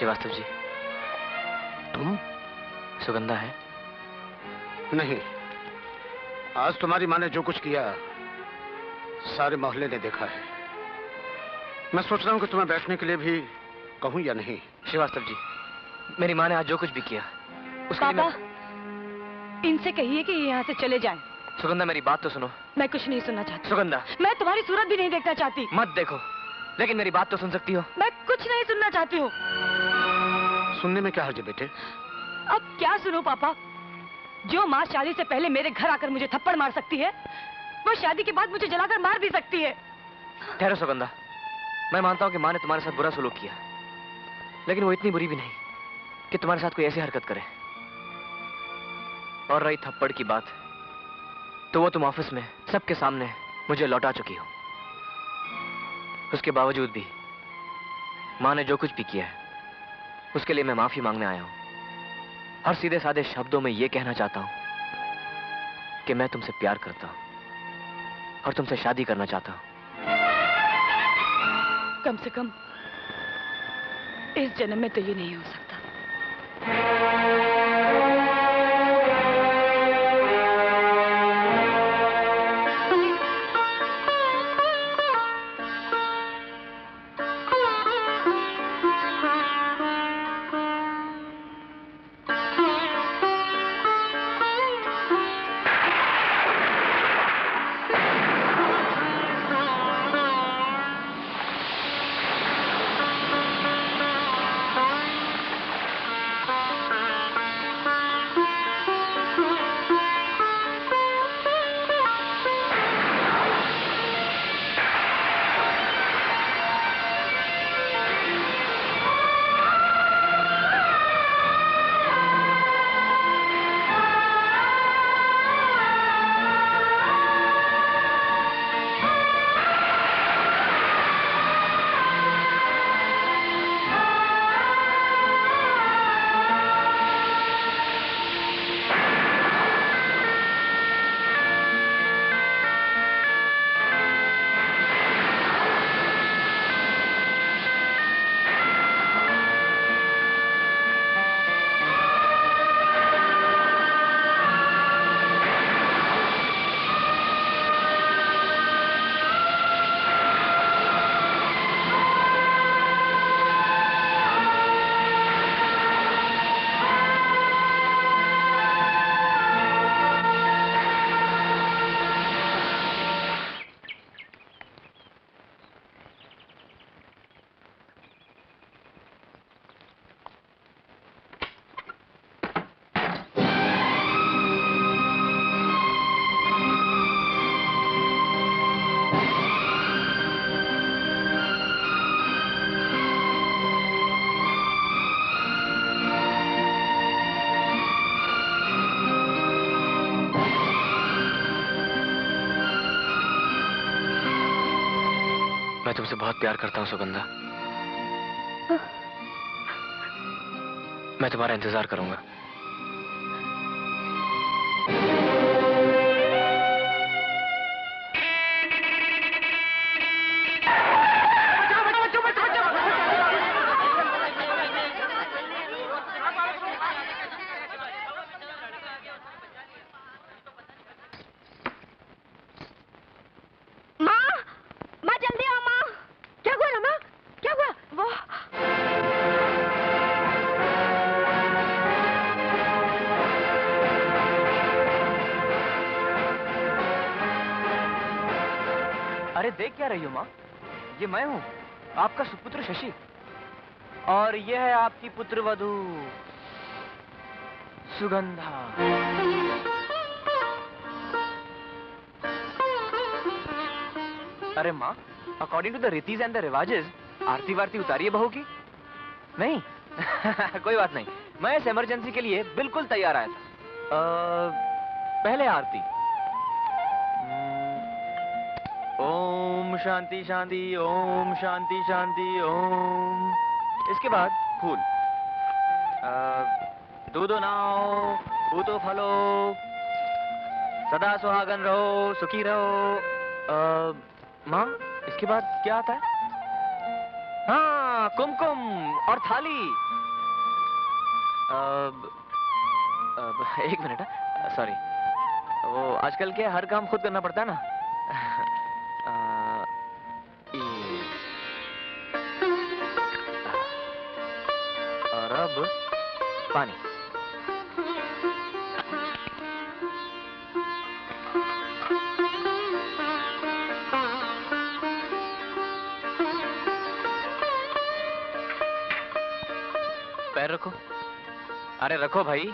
श्रीवास्तव जी। तुम? सुगंधा है? नहीं, आज तुम्हारी माँ ने जो कुछ किया सारे मोहल्ले ने देखा है। मैं सोच रहा हूँ कि तुम्हें बैठने के लिए भी कहूँ या नहीं। श्रीवास्तव जी, मेरी माँ ने आज जो कुछ भी किया उसके लिए इनसे कहिए कि ये यहाँ से चले जाएं। सुगंधा, मेरी बात तो सुनो। मैं कुछ नहीं सुनना चाहती। सुगंधा, मैं तुम्हारी सूरत भी नहीं देखना चाहती। मत देखो, लेकिन मेरी बात तो सुन सकती हो। मैं कुछ नहीं सुनना चाहती हूँ। सुनने में क्या हर्ज है बेटे? अब क्या सुनो पापा? जो माँ शादी से पहले मेरे घर आकर मुझे थप्पड़ मार सकती है, वो शादी के बाद मुझे जलाकर मार भी सकती है। ठहरो सुगंधा, मैं मानता हूँ कि माँ ने तुम्हारे साथ बुरा सलूक किया, लेकिन वो इतनी बुरी भी नहीं कि तुम्हारे साथ कोई ऐसी हरकत करे। और रही थप्पड़ की बात, तो वो तुम ऑफिस में सबके सामने मुझे लौटा चुकी हो। उसके बावजूद भी माँ ने जो कुछ भी किया है उसके लिए मैं माफी मांगने आया हूं, और सीधे साधे शब्दों में यह कहना चाहता हूं कि मैं तुमसे प्यार करता हूं और तुमसे शादी करना चाहता हूं। कम से कम इस जन्म में तो ये नहीं हो सकता। मैं तुमसे बहुत प्यार करता हूं सुगंधा। मैं तुम्हारा इंतजार करूंगा। देख क्या रही हो माँ? ये मैं हूँ, आपका सुपुत्र शशि, और यह है आपकी पुत्र वधू सुगंधा। अरे माँ, अकॉर्डिंग टू द रीतिज एंड द रिवाजेस, आरती वारती उतारिए बहू की। नहीं कोई बात नहीं, मैं इस इमरजेंसी के लिए बिल्कुल तैयार आया था। पहले आरती। ओम शांति शांति, ओम शांति शांति, ओम। इसके बाद फूल। दूधो नाओ, पूतो फलो, सदा सुहागन रहो, सुखी रहो। माँ, इसके बाद क्या आता है? हाँ, कुमकुम और थाली। एक मिनट, सॉरी। वो आजकल क्या हर काम खुद करना पड़ता है ना। और अब पानी। पैर रखो। अरे रखो भाई।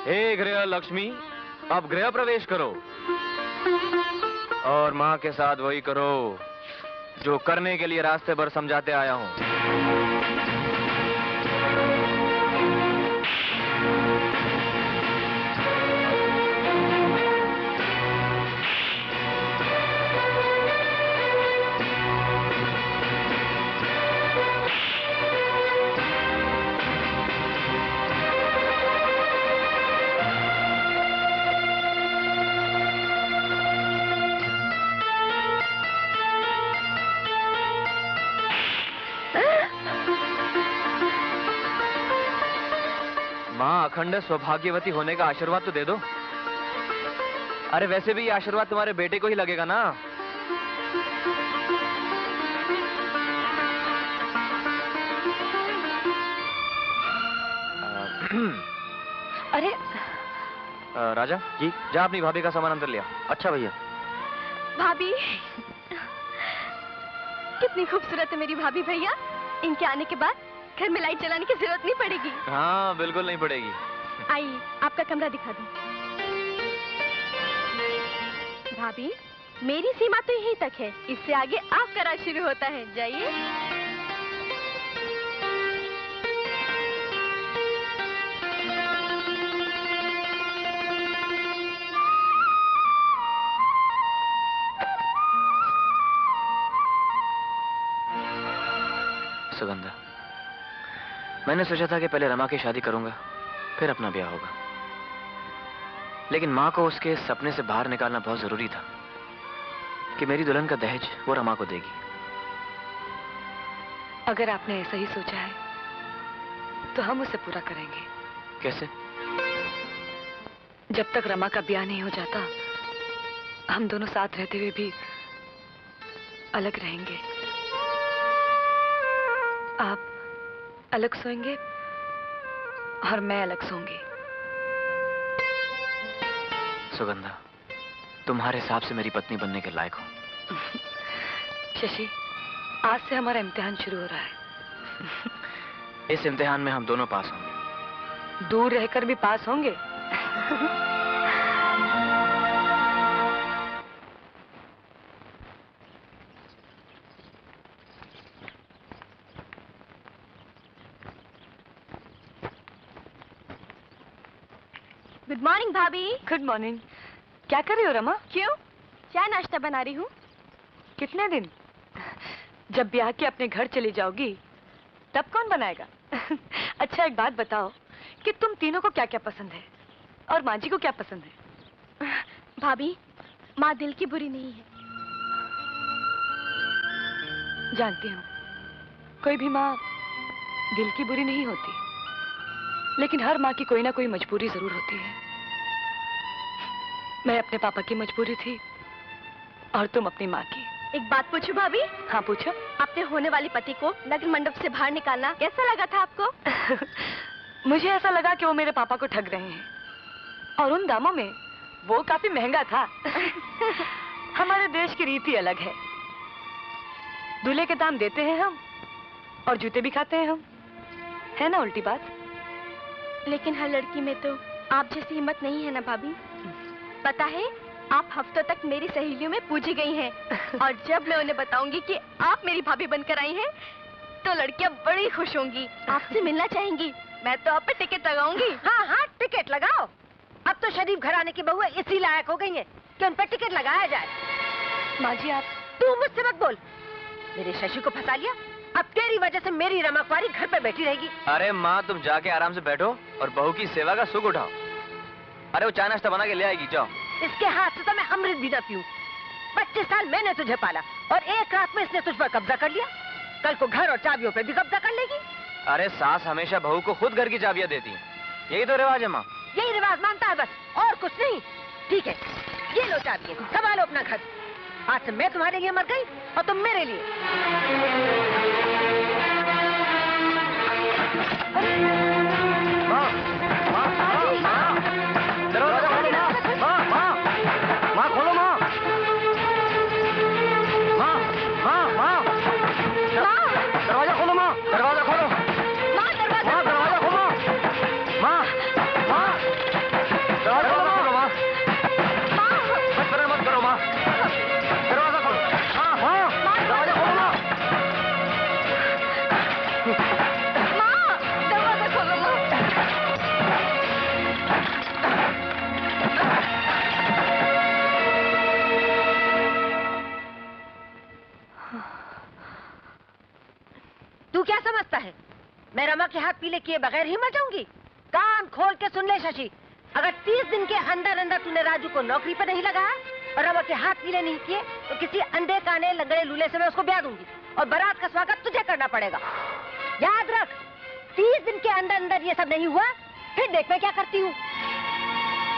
हे गृह लक्ष्मी, अब गृह प्रवेश करो और माँ के साथ वही करो जो करने के लिए रास्ते भर समझाते आया हूँ। अखंड सौभाग्यवती होने का आशीर्वाद तो दे दो। अरे वैसे भी ये आशीर्वाद तुम्हारे बेटे को ही लगेगा ना। अरे राजा जी, जा अपनी भाभी का सामान अंदर लिया। अच्छा भैया। भाभी, कितनी खूबसूरत है मेरी भाभी भैया। इनके आने के बाद घर में लाइट जलाने की जरूरत नहीं पड़ेगी। हाँ बिल्कुल नहीं पड़ेगी। आइए आपका कमरा दिखा दूं। भाभी, मेरी सीमा तो यहीं तक है, इससे आगे आपका राज शुरू होता है। जाइए। सुगंधा, मैंने सोचा था कि पहले रमा की शादी करूंगा, फिर अपना ब्याह होगा। लेकिन माँ को उसके सपने से बाहर निकालना बहुत जरूरी था कि मेरी दुल्हन का दहेज वो रमा को देगी। अगर आपने ऐसा ही सोचा है तो हम उसे पूरा करेंगे। कैसे? जब तक रमा का ब्याह नहीं हो जाता, हम दोनों साथ रहते हुए भी अलग रहेंगे। आप अलग सोएंगे और मैं अलग सोऊंगी। सुगंधा, तुम्हारे हिसाब से मेरी पत्नी बनने के लायक हो। शशि, आज से हमारा इम्तिहान शुरू हो रहा है। इस इम्तिहान में हम दोनों पास होंगे। दूर रहकर भी पास होंगे। गुड मॉर्निंग भाभी। Good morning. क्या कर रही हो रमा? क्यों? चाय नाश्ता बना रही हूँ। कितने दिन? जब ब्याह के अपने घर चली जाओगी तब कौन बनाएगा? अच्छा एक बात बताओ कि तुम तीनों को क्या क्या पसंद है और माँ जी को क्या पसंद है? भाभी, माँ दिल की बुरी नहीं है। जानती हूँ, कोई भी माँ दिल की बुरी नहीं होती, लेकिन हर माँ की कोई ना कोई मजबूरी जरूर होती है। मैं अपने पापा की मजबूरी थी और तुम अपनी माँ की। एक बात पूछूं भाभी? हाँ पूछो। अपने होने वाले पति को लग्न मंडप से बाहर निकालना कैसा लगा था आपको? मुझे ऐसा लगा कि वो मेरे पापा को ठग रहे हैं और उन दामों में वो काफी महंगा था। हमारे देश की रीति अलग है। दूल्हे के दाम देते हैं हम और जूते भी खाते हैं हम, है ना उल्टी बात? लेकिन हर लड़की में तो आप जैसी हिम्मत नहीं है ना भाभी। पता है, आप हफ्तों तक मेरी सहेलियों में पूजी गई हैं और जब मैं उन्हें बताऊंगी कि आप मेरी भाभी बनकर आई हैं, तो लड़कियां बड़ी खुश होंगी, आपसे मिलना चाहेंगी। मैं तो आप पे टिकट लगाऊंगी। हाँ हाँ टिकट लगाओ। अब तो शरीफ घराने की बहुएं इसी लायक हो गई हैं कि उन पर टिकट लगाया जाए। माँ जी आप। तू मुझसे मत बोल। मेरे शशि को फंसा लिया, अब तेरी वजह से मेरी रमा कुंवारी घर पे बैठी रहेगी। अरे माँ, तुम जाके आराम से बैठो और बहू की सेवा का सुख उठाओ। अरे वो चाय नाश्ता बना के ले आएगी, जाओ। इसके हाथ से तो मैं अमृत भी न पीऊं। 25 साल मैंने तुझे पाला और एक रात में इसने तुझ पर कब्जा कर लिया। कल को घर और चाबियों पे भी कब्जा कर लेगी। अरे सास हमेशा बहू को खुद घर की चाबियां देती है, यही तो रिवाज है माँ। यही रिवाज मानता है बस, और कुछ नहीं। ठीक है, ये लो चाबियां, संभालो अपना घर। आज से मैं तुम्हारे लिए मर गई और तुम मेरे लिए। माँ, माँ, माँ, दरवाजा खोलो माँ, माँ, माँ खोलो माँ, माँ, माँ, माँ, दरवाजा खोलो माँ, दरवाजा खोलो, माँ दरवाजा खोलो, माँ, माँ, दरवाजा खोलो माँ, मत करो माँ, दरवाजा खोलो, माँ, दरवाजा खोलो माँ, दरवाजा खोलो माँ। तू क्या समझता है मैं रमा के हाथ पीले किए बगैर ही मर जाऊंगी? कान खोल के सुन ले शशि, अगर 30 दिन के अंदर अंदर तूने राजू को नौकरी पर नहीं लगाया और रमा के हाथ पीले नहीं किए तो किसी अंधे काने लंगड़े लूले से मैं उसको ब्याह दूंगी और बारात का स्वागत तुझे करना पड़ेगा। याद रख, 30 दिन के अंदर अंदर ये सब नहीं हुआ फिर देख मैं क्या करती हूँ।